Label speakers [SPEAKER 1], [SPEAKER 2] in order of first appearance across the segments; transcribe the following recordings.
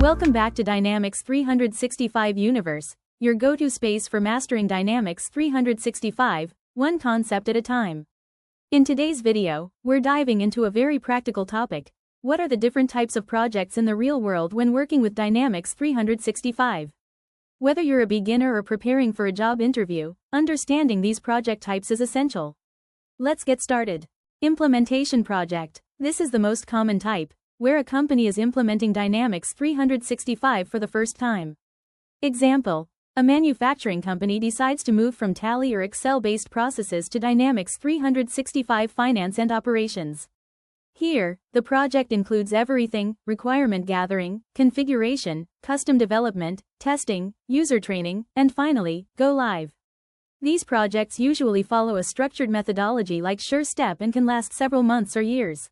[SPEAKER 1] Welcome back to Dynamics 365 Universe, your go-to space for mastering Dynamics 365, one concept at a time. In today's video, we're diving into a very practical topic. What are the different types of projects in the real world when working with Dynamics 365? Whether you're a beginner or preparing for a job interview, understanding these project types is essential. Let's get started. Implementation project. This is the most common type, where a company is implementing Dynamics 365 for the first time. Example: a manufacturing company decides to move from Tally or Excel-based processes to Dynamics 365 Finance and Operations. Here, the project includes everything: requirement gathering, configuration, custom development, testing, user training, and finally, go live. These projects usually follow a structured methodology like SureStep and can last several months or years.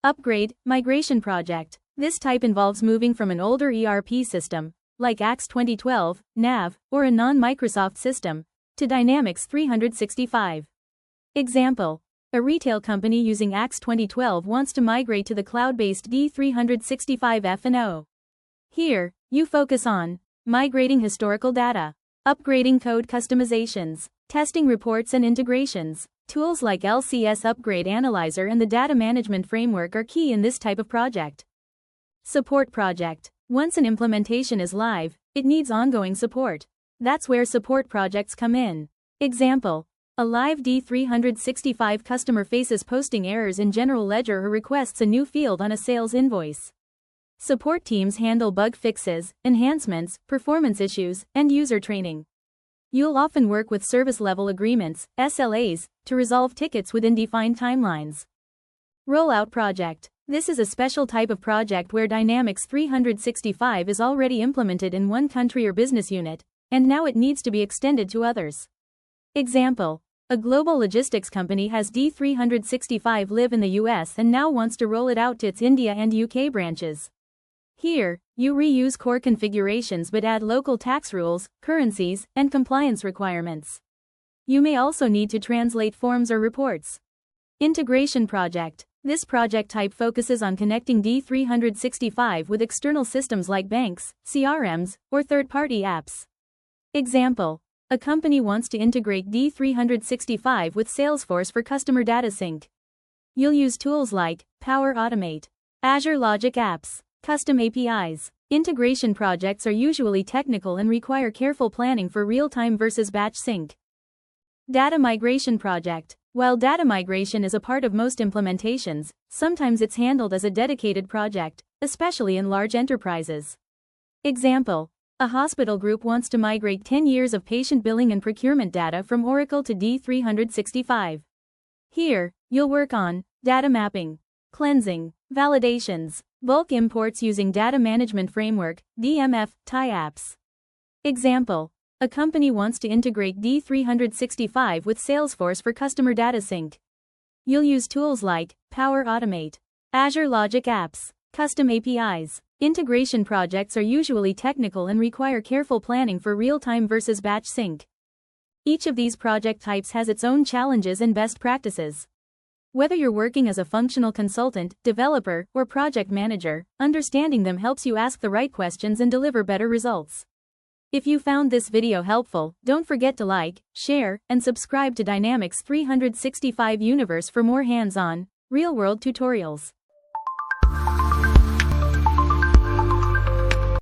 [SPEAKER 1] Upgrade, migration project. This type involves moving from an older ERP system, like AX 2012, NAV, or a non-Microsoft system, to Dynamics 365. Example: a retail company using AX 2012 wants to migrate to the cloud-based D365 F&O. Here, you focus on migrating historical data, upgrading code customizations, testing reports and integrations. Tools like LCS Upgrade Analyzer and the Data Management Framework are key in this type of project. Support project. Once an implementation is live, it needs ongoing support. That's where support projects come in. Example: a live D365 customer faces posting errors in General Ledger or requests a new field on a sales invoice. Support teams handle bug fixes, enhancements, performance issues, and user training. You'll often work with service-level agreements, SLAs, to resolve tickets within defined timelines. Rollout project. This is a special type of project where Dynamics 365 is already implemented in one country or business unit, and now it needs to be extended to others. Example: a global logistics company has D365 live in the US and now wants to roll it out to its India and UK branches. Here, you reuse core configurations but add local tax rules, currencies, and compliance requirements. You may also need to translate forms or reports. Integration project. This project type focuses on connecting D365 with external systems like banks, CRMs, or third-party apps. Example: a company wants to integrate D365 with Salesforce for customer data sync. You'll use tools like Power Automate, Azure Logic Apps, custom APIs. Integration projects are usually technical and require careful planning for real-time versus batch sync. Data migration project. While data migration is a part of most implementations, sometimes it's handled as a dedicated project, especially in large enterprises. Example: a hospital group wants to migrate 10 years of patient billing and procurement data from Oracle to D365. Here, you'll work on data mapping, cleansing, validations, bulk imports using Data Management Framework, DMF, tie apps. Example: a company wants to integrate D365 with Salesforce for customer data sync. You'll use tools like Power Automate, Azure Logic Apps, custom APIs. Integration projects are usually technical and require careful planning for real-time versus batch sync. Each of these project types has its own challenges and best practices. Whether you're working as a functional consultant, developer, or project manager, understanding them helps you ask the right questions and deliver better results. If you found this video helpful, don't forget to like, share, and subscribe to Dynamics 365 Universe for more hands-on, real-world tutorials.